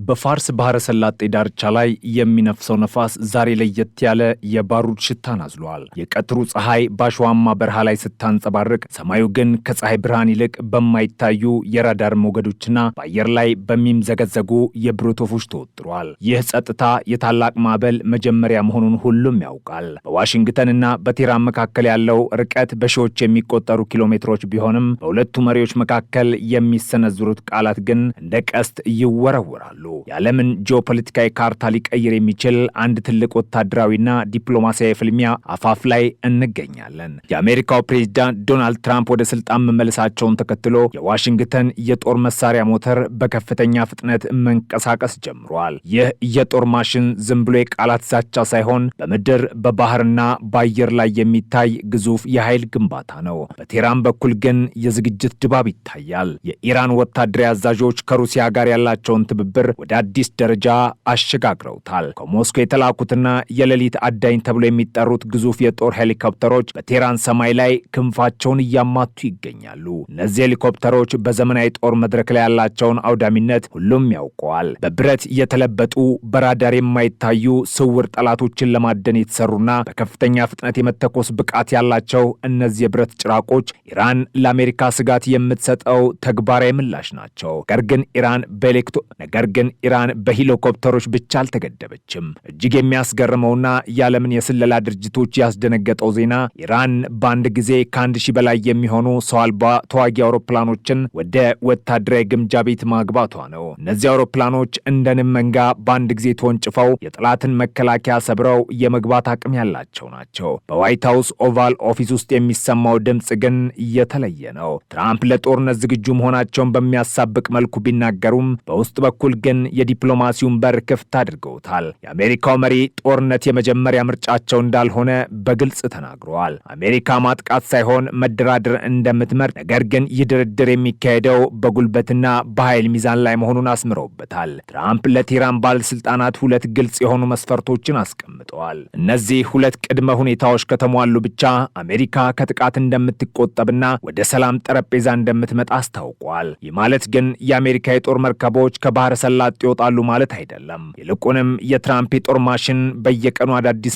በፋርስ ባህረ ሰላጤ ዳርቻ ላይ የሚነፍሰው ነፋስ ዛሬ ለየት ያለ የባሩድ ሽታን አዝሏል። የቀትሩ ፀሐይ ባሸዋማ በረሃ ላይ ስታንጸባርቅ፣ ሰማዩ ግን ከፀሐይ ብርሃን ይልቅ በማይታዩ የራዳር ሞገዶችና በአየር ላይ በሚምዘገዘጉ የብረት ወፎች ተወጥሯል። ይህ ጸጥታ የታላቅ ማዕበል መጀመሪያ መሆኑን ሁሉም ያውቃል። በዋሽንግተንና በቴህራን መካከል ያለው ርቀት በሺዎች የሚቆጠሩ ኪሎ ሜትሮች ቢሆንም በሁለቱ መሪዎች መካከል የሚሰነዝሩት ቃላት ግን እንደ ቀስት ይወረወራሉ። የዓለምን ጂኦፖለቲካዊ ካርታ ሊቀይር የሚችል አንድ ትልቅ ወታደራዊና ዲፕሎማሲያዊ ፍልሚያ አፋፍ ላይ እንገኛለን። የአሜሪካው ፕሬዝዳንት ዶናልድ ትራምፕ ወደ ስልጣን መመለሳቸውን ተከትሎ የዋሽንግተን የጦር መሳሪያ ሞተር በከፍተኛ ፍጥነት መንቀሳቀስ ጀምሯል። ይህ የጦር ማሽን ዝም ብሎ የቃላት ዛቻ ሳይሆን በምድር በባህርና በአየር ላይ የሚታይ ግዙፍ የኃይል ግንባታ ነው። በቴህራን በኩል ግን የዝግጅት ድባብ ይታያል። የኢራን ወታደራዊ አዛዦች ከሩሲያ ጋር ያላቸውን ትብብር ወደ አዲስ ደረጃ አሸጋግረውታል። ከሞስኮ የተላኩትና የሌሊት አዳኝ ተብሎ የሚጠሩት ግዙፍ የጦር ሄሊኮፕተሮች በቴህራን ሰማይ ላይ ክንፋቸውን እያማቱ ይገኛሉ። እነዚህ ሄሊኮፕተሮች በዘመናዊ ጦር መድረክ ላይ ያላቸውን አውዳሚነት ሁሉም ያውቀዋል። በብረት የተለበጡ በራዳር የማይታዩ ስውር ጠላቶችን ለማደን የተሰሩና በከፍተኛ ፍጥነት የመተኮስ ብቃት ያላቸው እነዚህ የብረት ጭራቆች ኢራን ለአሜሪካ ስጋት የምትሰጠው ተግባራዊ ምላሽ ናቸው። ነገር ግን ኢራን በሄሊኮፕተሮች ብቻ አልተገደበችም። እጅግ የሚያስገርመውና የዓለምን የስለላ ድርጅቶች ያስደነገጠው ዜና ኢራን በአንድ ጊዜ ከ1000 በላይ የሚሆኑ ሰው አልባ ተዋጊ አውሮፕላኖችን ወደ ወታደራዊ ግምጃ ቤት ማግባቷ ነው። እነዚህ አውሮፕላኖች እንደ ንብ መንጋ በአንድ ጊዜ ተወንጭፈው የጠላትን መከላከያ ሰብረው የመግባት አቅም ያላቸው ናቸው። በዋይት ሃውስ ኦቫል ኦፊስ ውስጥ የሚሰማው ድምፅ ግን የተለየ ነው። ትራምፕ ለጦርነት ዝግጁ መሆናቸውን በሚያሳብቅ መልኩ ቢናገሩም በውስጥ በኩል ግን የዲፕሎማሲውን በር ክፍት አድርገውታል። የአሜሪካው መሪ ጦርነት የመጀመሪያ ምርጫቸው እንዳልሆነ በግልጽ ተናግረዋል። አሜሪካ ማጥቃት ሳይሆን መደራደር እንደምትመርጥ፣ ነገር ግን ይህ ድርድር የሚካሄደው በጉልበትና በኃይል ሚዛን ላይ መሆኑን አስምረውበታል። ትራምፕ ለቴህራን ባለስልጣናት ሁለት ግልጽ የሆኑ መስፈርቶችን አስቀምጠዋል። እነዚህ ሁለት ቅድመ ሁኔታዎች ከተሟሉ ብቻ አሜሪካ ከጥቃት እንደምትቆጠብና ወደ ሰላም ጠረጴዛ እንደምትመጣ አስታውቋል። ይህ ማለት ግን የአሜሪካ የጦር መርከቦች ከባህረ ሰላጤ ይወጣሉ ማለት አይደለም። ይልቁንም የትራምፕ የጦር ማሽን በየቀኑ አዳዲስ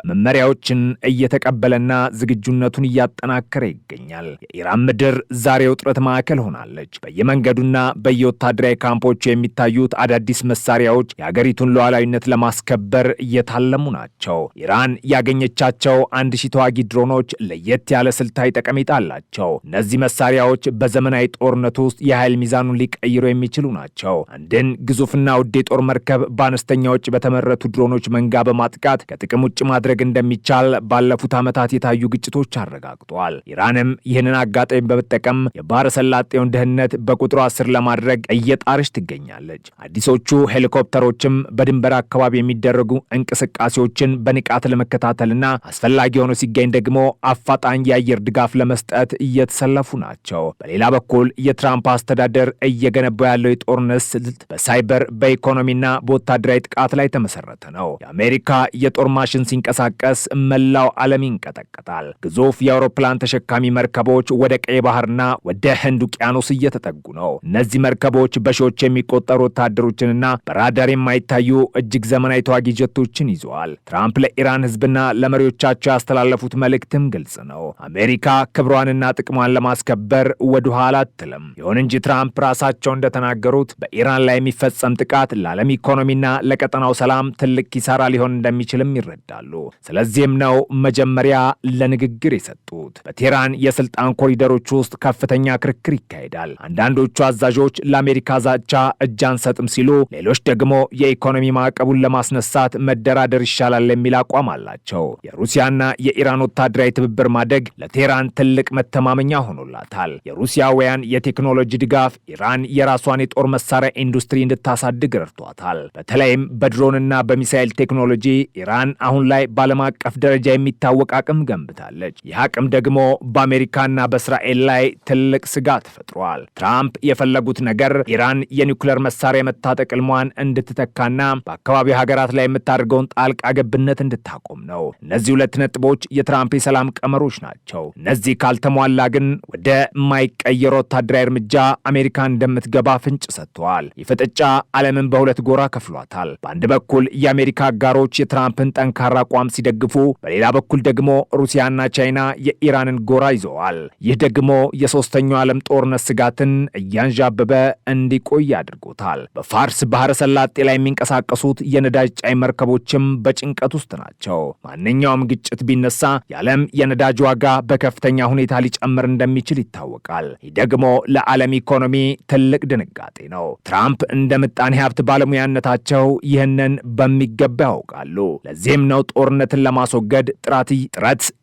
መመሪያዎችን እየተቀበለና ዝግጁነቱን እያጠናከረ ይገኛል። የኢራን ምድር ዛሬ ውጥረት ማዕከል ሆናለች። በየመንገዱና በየወታደራዊ ካምፖቹ የሚታዩት አዳዲስ መሳሪያዎች የሀገሪቱን ሉዓላዊነት ለማስከበር እየታለሙ ናቸው። ኢራን ያገኘቻቸው 1000 ተዋጊ ድሮኖች ለየት ያለ ስልታዊ ጠቀሜታ አላቸው። እነዚህ መሳሪያዎች በዘመናዊ ጦርነት ውስጥ የኃይል ሚዛኑን ሊቀይሩ የሚችሉ ናቸው። አንድን ግዙፍና ውድ የጦር መርከብ በአነስተኛ ወጪ በተመረቱ ድሮኖች መንጋ በማጥቃት ከጥቅም ውጭ ማድረግ እንደሚቻል ባለፉት ዓመታት የታዩ ግጭቶች አረጋግጠዋል። ኢራንም ይህንን አጋጣሚ በመጠቀም የባህረ ሰላጤውን ደህንነት በቁጥሯ ስር ለማድረግ እየጣረች ትገኛለች። አዲሶቹ ሄሊኮፕተሮችም በድንበር አካባቢ የሚደረጉ እንቅስቃሴዎችን በንቃት ለመከታተልና አስፈላጊ ሆኖ ሲገኝ ደግሞ አፋጣኝ የአየር ድጋፍ ለመስጠት እየተሰለፉ ናቸው። በሌላ በኩል የትራምፕ አስተዳደር እየገነባው ያለው የጦርነት ስልት በሳይበር በኢኮኖሚና በወታደራዊ ጥቃት ላይ ተመሰረተ ነው። የአሜሪካ የጦር ማሽን ሲንቀሳቀስ መላው ዓለም ይንቀጠቀጣል። ግዙፍ የአውሮፕላን ተሸካሚ መርከቦች ወደ ቀይ ባህርና ወደ ህንድ ውቅያኖስ እየተጠጉ ነው። እነዚህ መርከቦች በሺዎች የሚቆጠሩ ወታደሮችንና በራዳር የማይታዩ እጅግ ዘመናዊ ተዋጊ ጀቶችን ይዘዋል። ትራምፕ ለኢራን ህዝብና ለመሪዎቻቸው ያስተላለፉት መልእክትም ግልጽ ነው። አሜሪካ ክብሯንና ጥቅሟን ለማስከበር ወደ ኋላ አትልም። ይሁን እንጂ ትራምፕ ራሳቸው እንደተናገሩት በኢራን ላይ የሚፈጸም ጥቃት ለዓለም ኢኮኖሚና ለቀጠናው ሰላም ትልቅ ኪሳራ ሊሆን እንደሚችልም ይረዳሉ። ስለዚህም ነው መጀመሪያ ለንግግር የሰጡት። በቴህራን የስልጣን ኮሪደሮች ውስጥ ከፍተኛ ክርክር ይካሄዳል። አንዳንዶቹ አዛዦች ለአሜሪካ ዛቻ እጅ አንሰጥም ሲሉ፣ ሌሎች ደግሞ የኢኮኖሚ ማዕቀቡን ለማስነሳት መደራደር ይሻላል የሚል አቋም አላቸው። የሩሲያና የኢራን ወታደራዊ ትብብር ማደግ ለቴህራን ትልቅ መተማመኛ ሆኖላታል። የሩሲያውያን የቴክኖሎጂ ድጋፍ ኢራን የራሷን የጦር መሳሪያ ኢንዱስትሪ እንድታሳድግ ረድቷታል። በተለይም በድሮንና በሚሳኤል ቴክኖሎጂ ኢራን አሁን ላይ በዓለም አቀፍ ደረጃ የሚታወቅ አቅም ገንብታለች። ይህ አቅም ደግሞ በአሜሪካና በእስራኤል ላይ ትልቅ ስጋት ፈጥሯል። ትራምፕ የፈለጉት ነገር ኢራን የኒውክሌር መሳሪያ የመታጠቅ ሕልሟን እንድትተካና በአካባቢው ሀገራት ላይ የምታደርገውን ጣልቃ ገብነት እንድታቆም ነው። እነዚህ ሁለት ነጥቦች የትራምፕ የሰላም ቀመሮች ናቸው። እነዚህ ካልተሟላ ግን ወደ ማይቀየር ወታደራዊ እርምጃ አሜሪካ እንደምትገባ ፍንጭ ሰጥተዋል። የፍጥጫ ዓለምን በሁለት ጎራ ከፍሏታል። በአንድ በኩል የአሜሪካ አጋሮች የትራምፕን ጠንካራ አቋም ሲደግፉ፣ በሌላ በኩል ደግሞ ሩሲያና ቻይና የኢራንን ጎራ ይዘዋል። ይህ ደግሞ የሶስተኛው ዓለም ጦርነት ስጋትን እያንዣበበ እንዲቆይ አድርጎታል። በፋርስ ባህረ ሰላጤ ላይ የሚንቀሳቀሱት የነዳጅ ጫኝ መርከቦችም በጭንቀት ውስጥ ናቸው። ማንኛውም ግጭት ቢነሳ የዓለም የነዳጅ ዋጋ በከፍተኛ ሁኔታ ሊጨምር እንደሚችል ይታወቃል። ይህ ደግሞ ለዓለም ኢኮኖሚ ትልቅ ድንጋጤ ነው። ትራምፕ እንደ ምጣኔ ሀብት ባለሙያነታቸው ይህንን በሚገባ ያውቃሉ። ለዚህም ነው ጦርነትን ለማስወገድ ጥረት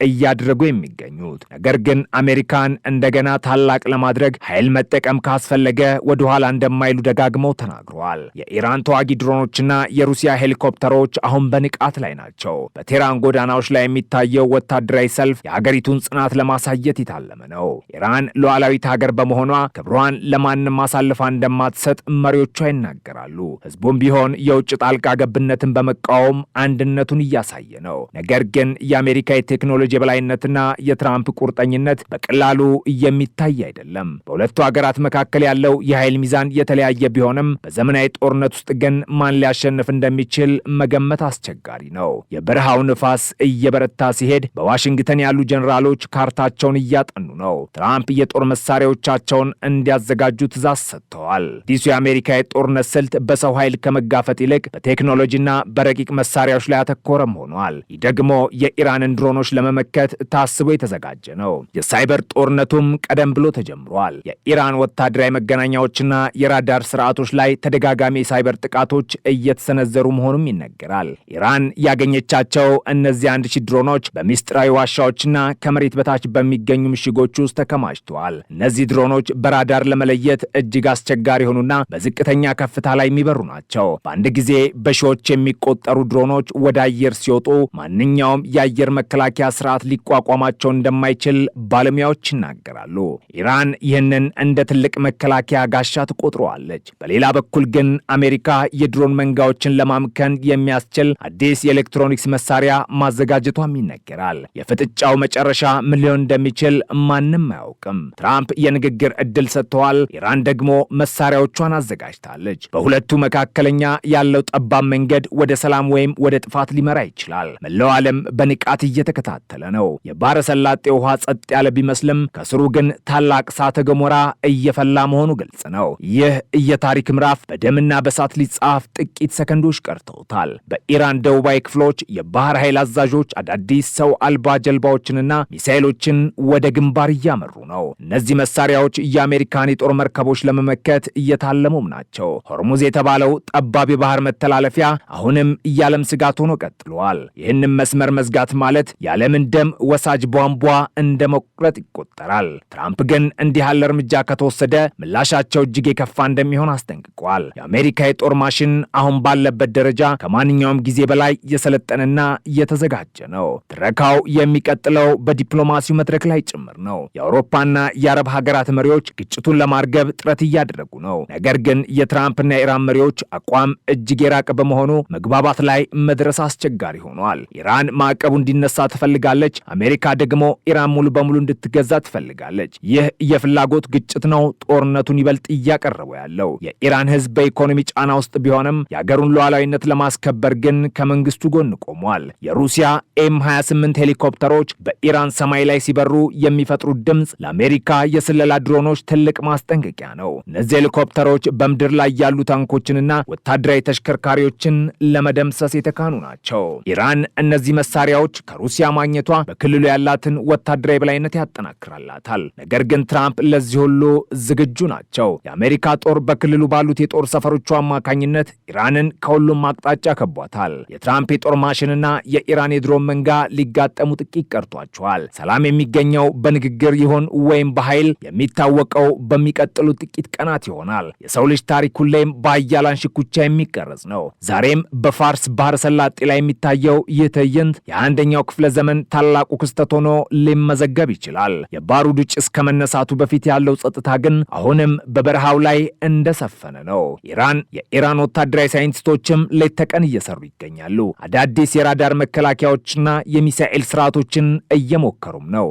እያደረጉ የሚገኙት። ነገር ግን አሜሪካን እንደገና ታላቅ ለማድረግ ኃይል መጠቀም ካስፈለገ ወደ ኋላ እንደማይሉ ደጋግመው ተናግረዋል። የኢራን ተዋጊ ድሮኖችና የሩሲያ ሄሊኮፕተሮች አሁን በንቃት ላይ ናቸው። በቴህራን ጎዳናዎች ላይ የሚታየው ወታደራዊ ሰልፍ የሀገሪቱን ጽናት ለማሳየት የታለመ ነው። ኢራን ሉዓላዊት ሀገር በመሆኗ ክብሯን ለማንም አሳልፋ እንደማትሰጥ መሪዎቿ ይናገራሉ። ህዝቡም ቢሆን የውጭ ጣልቃ ገብነትን በመቃወም አንድነቱን እያሳየ ነው። ነገር ግን የአሜሪካ የቴክኖሎጂ የበላይነትና የትራምፕ ቁርጠኝነት በቀላሉ የሚታይ አይደለም። በሁለቱ ሀገራት መካከል ያለው የኃይል ሚዛን የተለያየ ቢሆንም በዘመናዊ ጦርነት ውስጥ ግን ማን ሊያሸንፍ እንደሚችል መገመት አስቸጋሪ ነው። የበረሃው ንፋስ እየበረታ ሲሄድ በዋሽንግተን ያሉ ጀኔራሎች ካርታቸውን እያጠኑ ነው። ትራምፕ የጦር መሳሪያዎቻቸውን እንዲያዘጋጁ ትዕዛዝ ሰጥተዋል። አዲሱ የአሜሪካ የጦርነት ስልት በሰው ኃይል ከመጋፈጥ ይልቅ በቴክኖሎጂና በረቂቅ መሳሪያዎች ላይ ያተኮረም ሆኗል። ይህ ደግሞ የኢራንን ድሮኖች ለመመከት ታስቦ የተዘጋጀ ነው። የሳይበር ጦርነቱም ቀደም ብሎ ተጀምሯል። የኢራን ወታደራዊ መገናኛዎችና የራዳር ስርዓቶች ላይ ተደጋጋሚ የሳይበር ጥቃቶች እየተሰነዘሩ መሆኑም ይነገራል። ኢራን ያገኘቻቸው እነዚህ 1000 ድሮኖች በሚስጥራዊ ዋሻዎችና ከመሬት በታች በሚገኙ ምሽጎች ውስጥ ተከማችተዋል። እነዚህ ድሮኖች በራዳር ለመለየት እጅግ አስቸጋሪ የሆኑና በዝቅተኛ ከፍታ ላይ የሚበሩ ናቸው። በአንድ ጊዜ በሺዎች የሚቆጠሩ ድሮኖች ወደ አየር ሲወጡ ማንኛውም የአየር መከላከያ ስርዓት ሊቋቋማቸው እንደማይችል ባለሙያዎች ይናገራሉ። ኢራን ይህንን እንደ ትልቅ መከላከያ ጋሻ ትቆጥረዋለች። በሌላ በኩል ግን አሜሪካ የድሮን መንጋዎችን ለማምከን የሚያስችል አዲስ የኤሌክትሮኒክስ መሳሪያ ማዘጋጀቷም ይነገራል። የፍጥጫው መጨረሻ ምን ሊሆን እንደሚችል ማንም አያውቅም። ትራምፕ የንግግር ዕድል ሰጥተዋል። ኢራን ደግሞ መሳሪያዎቿን አዘጋጅታለች። በሁለቱ መካከለኛ ያለው ጠባብ መንገድ ወደ ሰላም ወይም ወደ ጥፋት ሊመራ ይችላል። መላው ዓለም በንቃት እየተከታተለ ነው። የባሕረ ሰላጤ ውሃ ጸጥ ያለ ቢመስልም ከስሩ ግን ታላቅ እሳተ ገሞራ እየፈላ መሆኑ ግልጽ ነው። ይህ የታሪክ ምዕራፍ በደምና በእሳት ሊጻፍ ጥቂት ሰከንዶች ቀርተውታል። በኢራን ደቡባዊ ክፍሎች የባህር ኃይል አዛዦች አዳዲስ ሰው አልባ ጀልባዎችንና ሚሳኤሎችን ወደ ግንባር እያመሩ ነው። እነዚህ መሳሪያዎች የአሜሪካን የጦር መርከቦች ለመመከት እየታለሙም ናቸው። ሆርሙዝ የተባለው ጠባብ የባህር መተላለፊያ አሁንም የዓለም ስጋት ሆኖ ቀጥሏል። ይህንም መስመር መዝጋት ማለት የዓለምን ደም ወሳጅ ቧንቧ እንደ መቁረጥ ይቆጠራል። ትራምፕ ግን እንዲህ ያለ እርምጃ ከተወሰደ ምላሻቸው እጅግ የከፋ እንደሚሆን አስጠንቅቋል። የአሜሪካ የጦር ማሽን አሁን ባለበት ደረጃ ከማንኛውም ጊዜ በላይ የሰለጠነና የተዘጋጀ ነው። ትረካው የሚቀጥለው በዲፕሎማሲው መድረክ ላይ ጭምር ነው። የአውሮፓና የአረብ ሀገራት መሪዎች ግጭቱን ለማርገብ ጥረት እያደረጉ ነው። ነገር ግን የትራምፕና የኢራን መሪዎች አቋም እጅግ የራቀ በመሆኑ መግባባት ላይ መድረስ አስቸጋሪ ሆኗል። ኢራን ማዕቀቡ እንዲነሳ ትፈልጋለች። አሜሪካ ደግሞ ኢራን ሙሉ በሙሉ እንድትገዛ ትፈልጋለች። ይህ የፍላጎት ግጭት ነው ጦርነቱን ይበልጥ እያቀረበው ያለው። የኢራን ሕዝብ በኢኮኖሚ ጫና ውስጥ ቢሆንም የአገሩን ሉዓላዊነት ለማስከበር ግን ከመንግስቱ ጎን ቆሟል። የሩሲያ ኤም28 ሄሊኮፕተሮች በኢራን ሰማይ ላይ ሲበሩ የሚፈጥሩት ድምፅ ለአሜሪካ የስለላ ድሮኖች ትልቅ ማስጠንቀቂያ ነው። እነዚህ ሄሊኮፕተሮች በምድር ላይ ያሉ ታንኮችንና ወታደራዊ ተሽከርካሪዎችን ለመደምሰስ የተካኑ ናቸው። ኢራን እነዚህ መሳሪያዎች ከሩሲያ ማግኘቷ በክልሉ ያላትን ወታደራዊ በላይነት ያጠናክራላታል። ነገር ግን ትራምፕ ለዚህ ሁሉ ዝግጁ ናቸው። የአሜሪካ ጦር በክልሉ ባሉት የጦር ሰፈሮቿ አማካኝነት ኢራንን ከሁሉም አቅጣጫ ከቧታል። የትራምፕ የጦር ማሽንና የኢራን የድሮን መንጋ ሊጋጠሙ ጥቂት ቀርቷቸዋል። ሰላም የሚገኘው በንግግር ይሆን ወይም በኃይል የሚታወቀው በሚቀጥሉት ጥቂት ቀናት ይሆናል። የሰው ልጅ ታሪክ ሁሌም በአያላን ሽኩቻ የሚቀረጽ ነው። ዛሬም በፋርስ ባህረ ሰላጤ ላይ የሚታየው ይህ ትዕይንት የ21ኛው ክፍለ ዘመን ታላቁ ክስተት ሆኖ ሊመዘገብ ይችላል። የባሩዱ ጭስ ከመነሳቱ በፊት ያለው ጸጥታ ግን አሁንም በበረሃው ላይ እንደሰፈነ ነው። የኢራን ወታደራዊ ሳይንቲስቶችም ሌት ተቀን እየሰሩ ይገኛሉ። አዳዲስ የራዳር መከላከያዎችና የሚሳኤል ስርዓቶችን እየሞከሩም ነው።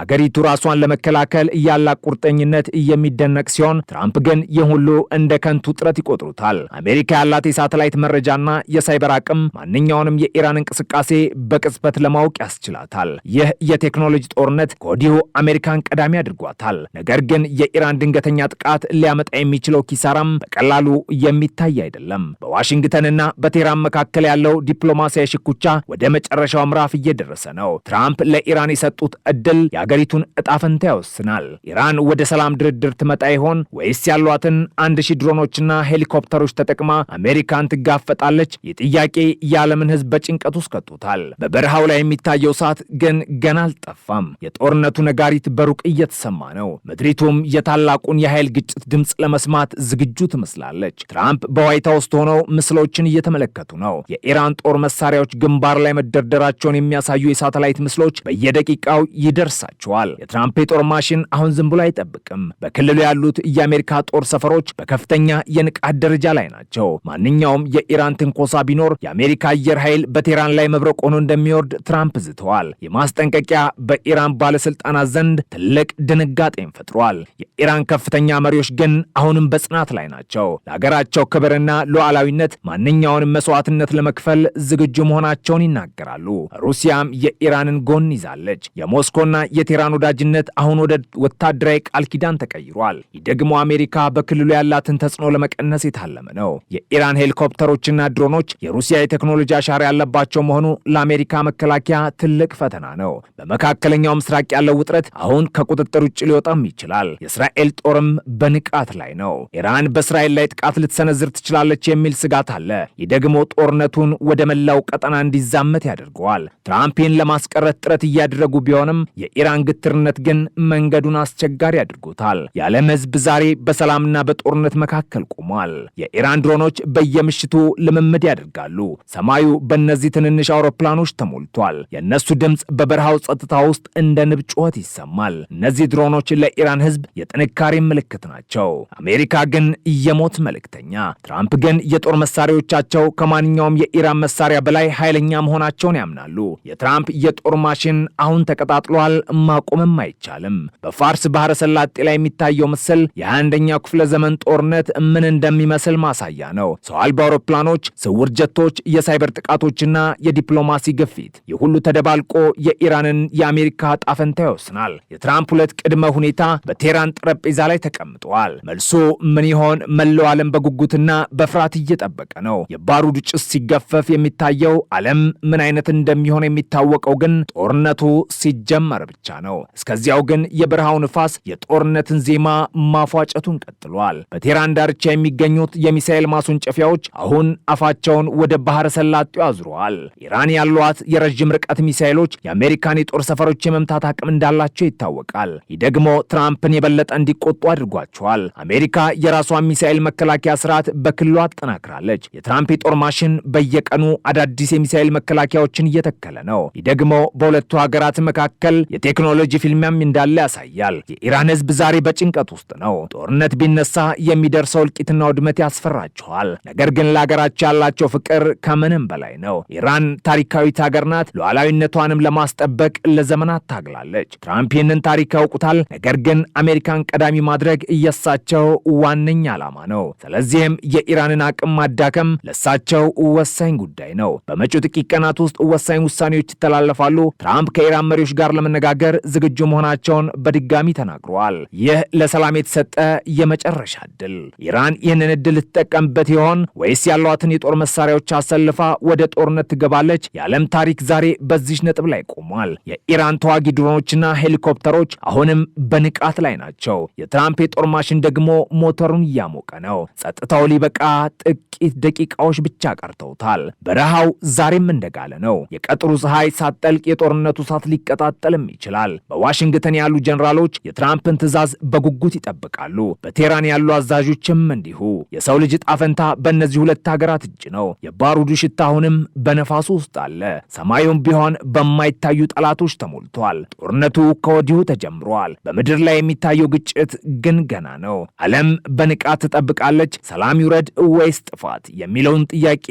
ሀገሪቱ ራሷን ለመከላከል ያላት ቁርጠኝነት የሚደነቅ ሲሆን ትራምፕ ግን ይህ ሁሉ እንደ ከንቱ ጥረት ይቆጥሩታል። አሜሪካ ያላት የሳተላይት መረጃና የሳይበር አቅም ማንኛውንም የኢራን እንቅስቃሴ በቅጽበት ለማወቅ ያስችላታል። ይህ የቴክኖሎጂ ጦርነት ከወዲሁ አሜሪካን ቀዳሚ አድርጓታል። ነገር ግን የኢራን ድንገተኛ ጥቃት ሊያመጣ የሚችለው ኪሳራም በቀላሉ የሚታይ አይደለም። በዋሽንግተንና በቴህራን መካከል ያለው ዲፕሎማሲያዊ ሽኩቻ ወደ መጨረሻው ምዕራፍ እየደረሰ ነው። ትራምፕ ለኢራን የሰጡት እድል የአገሪቱን እጣ ፈንታ ይወስናል። ኢራን ወደ ሰላም ድርድር ትመጣ ይሆን ወይስ ያሏትን 1000 ድሮኖችና ሄሊኮፕተሮች ተጠቅማ አሜሪካን ትጋፈጣለች? ይህ ጥያቄ የዓለምን ሕዝብ በጭንቀት ውስጥ ከቶታል። በበረሃው ላይ የሚታየው እሳት ግን ገና አልጠፋም። የጦርነቱ ነጋሪት በሩቅ እየተሰማ ነው። ምድሪቱም የታላቁን የኃይል ግጭት ድምፅ ለመስማት ዝግጁ ትመስላለች። ትራምፕ በዋይት ሃውስ ሆነው ምስሎችን እየተመለከቱ ነው። የኢራን ጦር መሳሪያዎች ግንባር ላይ መደርደራቸውን የሚያሳዩ የሳተላይት ምስሎች በየደቂቃው ይደርሳቸዋል። የትራምፕ የጦር ማሽን አሁን ዝም ብሎ አይጠብቅም። በክልሉ ያሉት የአሜሪካ ጦር ሰፈሮች በከፍተኛ የንቃት ደረጃ ላይ ናቸው። ማንኛውም የኢራን ትንኮሳ ቢኖር የአሜሪካ አየር ኃይል በቴህራን ላይ መብረቅ ሆኖ እንደሚወርድ ትራምፕ ዝተዋል። የማስጠንቀቂያ በኢራን ባለስልጣናት ዘንድ ትልቅ ድንጋጤን ፈጥሯል። የኢራን ከፍተኛ መሪዎች ግን አሁንም በጽናት ላይ ናቸው። ለሀገራቸው ክብርና ሉዓላዊነት ማንኛውንም መስዋዕትነት ለመክፈል ዝግጁ መሆናቸውን ይናገራሉ። ሩሲያም የኢራንን ጎን ይዛለች። የሞስኮና የቴህራን ወዳጅነት አሁን ወደ ወታደራዊ ቃል ኪዳን ተቀይሯል። ይህ ደግሞ አሜሪካ በክልሉ ያላትን ተጽዕኖ ለመቀነስ የታለመ ነው። የኢራን ሄሊኮፕተሮችና ድሮኖች የሩሲያ የቴክኖሎጂ አሻራ ያለባቸው መሆኑ ለአሜሪካ መከላከያ ትልቅ ፈተና ነው። በመካከለኛው ምስራቅ ያለው ውጥረት አሁን ከቁጥጥር ውጭ ሊወጣም ይችላል። የእስራኤል ጦርም በንቃት ላይ ነው። ኢራን በእስራኤል ላይ ጥቃት ልትሰነዝር ትችላለች የሚል ስጋት አለ። ይህ ደግሞ ጦርነቱን ወደ መላው ቀጠና እንዲዛመት ያደርገዋል። ትራምፕን ለማስቀረት ጥረት እያደረጉ ቢሆንም የኢራን ግትርነት ግን መንገዱን አስቸጋሪ አድርጎታል። የዓለም ሕዝብ ዛሬ በሰላምና በጦርነት መካከል ቆሟል። የኢራን ድሮኖች በየምሽቱ ልምምድ ያደርጋሉ። ሰማዩ በእነዚህ ትንንሽ አውሮፕላኖች ተሞልቷል። የእነሱ ድምፅ በበረሃው ጸጥታ ውስጥ እንደ ንብ ጩኸት ይሰማል። እነዚህ ድሮኖች ለኢራን ሕዝብ የጥንካሬ ምልክት ናቸው። አሜሪካ ግን የሞት መልእክተኛ። ትራምፕ ግን የጦር መሳሪያዎቻቸው ከማንኛውም የኢራን መሳሪያ በላይ ኃይለኛ መሆናቸውን ያምናሉ። የትራምፕ የጦር ማሽን አሁን ተቀጣጥሏል፣ ማቆምም አይቻልም። በፋርስ ባህረ ሰላጤ ላይ የሚታየው ምስል የ21ኛው ክፍለ ዘመን ጦርነት ምን እንደሚመስል ማሳያ ነው። ሰው አልባ አውሮፕላኖች፣ ስውር ጀቶች፣ የሳይበር ጥቃቶችና የዲፕሎማሲ ግፊት፣ ይህ ሁሉ ተደባልቆ የኢራንን የአሜሪካ ጣፈንታ ይወስናል። የትራምፕ ሁለት ቅድመ ሁኔታ በቴህራን ጠረጴዛ ላይ ተቀምጠዋል። መልሶ ምን ይሆን? መላው ዓለም በጉጉትና በፍርሃት እየጠበቀ ነው። የባሩድ ጭስ ሲገፈፍ የሚታየው ዓለም ምን አይነት እንደሚሆን የሚታወቀው ግን ጦርነቱ ሲጀመር ብቻ ነው። እስከዚያው ግን የበረሃው ንፋስ የጦርነትን ዜማ ማፏጨቱን ቀጥሏል። በቴህራን ዳርቻ የሚገኙት የሚሳኤል ማስወንጨፊያዎች አሁን አፋቸውን ወደ ባህረ ሰላጤው አዙረዋል። ኢራን ያሏት የረዥም ርቀት ሚሳኤሎች የአሜሪካን የጦር ሰፈሮች የመምታት አቅም እንዳላቸው ይታወቃል። ይህ ደግሞ ትራምፕን የበለጠ እንዲቆጡ አድርጓቸዋል። አሜሪካ የራሷን ሚሳኤል መከላከያ ስርዓት በክልሉ አጠናክራለች። የትራምፕ የጦር ማሽን በየቀኑ አዳዲስ የሚሳኤል መከላከያዎችን እየተከለ ነው። ይህ ደግሞ በሁለቱ ሀገራት መካከል የቴክኖሎጂ ፊልሚያም እንዳለ ያሳያል። የኢራን ሕዝብ ዛሬ በጭንቀት ውስጥ ነው። ጦርነት ቢነሳ የሚደርሰው እልቂትና ውድመት ያስፈራቸዋል። ነገር ግን ለሀገራቸው ያላቸው ፍቅር ከምንም በላይ ነው። ኢራን ታሪካዊት ሀገር ናት። ሉዓላዊነቷንም ለማስጠበቅ ለዘመናት ታግላለች። ትራምፕ ይህንን ታሪክ ያውቁታል። ነገር ግን አሜሪካን ቀዳሚ ማድረግ እየሳቸው ዋነኛ ዓላማ ነው። ስለዚህም የኢራንን አቅም ማዳከም ለሳቸው ወሳኝ ጉዳይ ነው። በመጪው ጥቂት ቀናት ውስጥ ወሳኝ ውሳኔዎች ይተላለፋሉ። ትራምፕ ከኢራን መሪዎች ጋር ለመነጋገር ዝግጁ መሆናቸውን በድጋሚ ተናግረዋል። ይህ ለሰላም የተሰጠ የመጨረሻ ዕድል። ኢራን ይህንን ዕድል ልትጠቀምበት ይሆን ወይስ ያሏትን የጦር መሳሪያዎች አሰልፋ ወደ ጦርነት ትገባለች? የዓለም ታሪክ ዛሬ በዚህ ነጥብ ላይ ቆሟል። የኢራን ተዋጊ ድሮኖችና ሄሊኮፕተሮች አሁንም በንቃት ላይ ናቸው። የትራምፕ የጦር ማሽን ደግሞ ሞተሩን እያሞቀ ነው። ጸጥታው ሊበቃ ጥቂት ደቂቃዎች ብቻ ቀርተውታል። በረሃው ዛሬም እንደጋለ ነው። የቀጥሩ ፀሐይ ሳትጠልቅ የጦርነቱ እሳት ሊቀጣጠልም ይችላል። በዋሽንግተን ያሉ ጀነራሎች የትራምፕን ትዕዛዝ በጉጉት ይጠብቃሉ። በቴህራን ያሉ አዛዦችም እንዲሁ። የሰው ልጅ ዕጣ ፈንታ በእነዚህ ሁለት ሀገራት እጅ ነው። የባሩዱ ሽታ አሁንም በነፋሱ ውስጥ አለ። ሰማዩም ቢሆን በማይታዩ ጠላቶች ተሞልቷል። ጦርነቱ ከወዲሁ ተጀምሯል። በምድር ላይ የሚታየው ግጭት ግን ገና ነው። ዓለም በንቃት ትጠብቃለች። ሰላም ይውረድ ወይስ ጥፋት የሚለውን ጥያቄ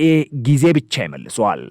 ጊዜ ብቻ ይመልሷል።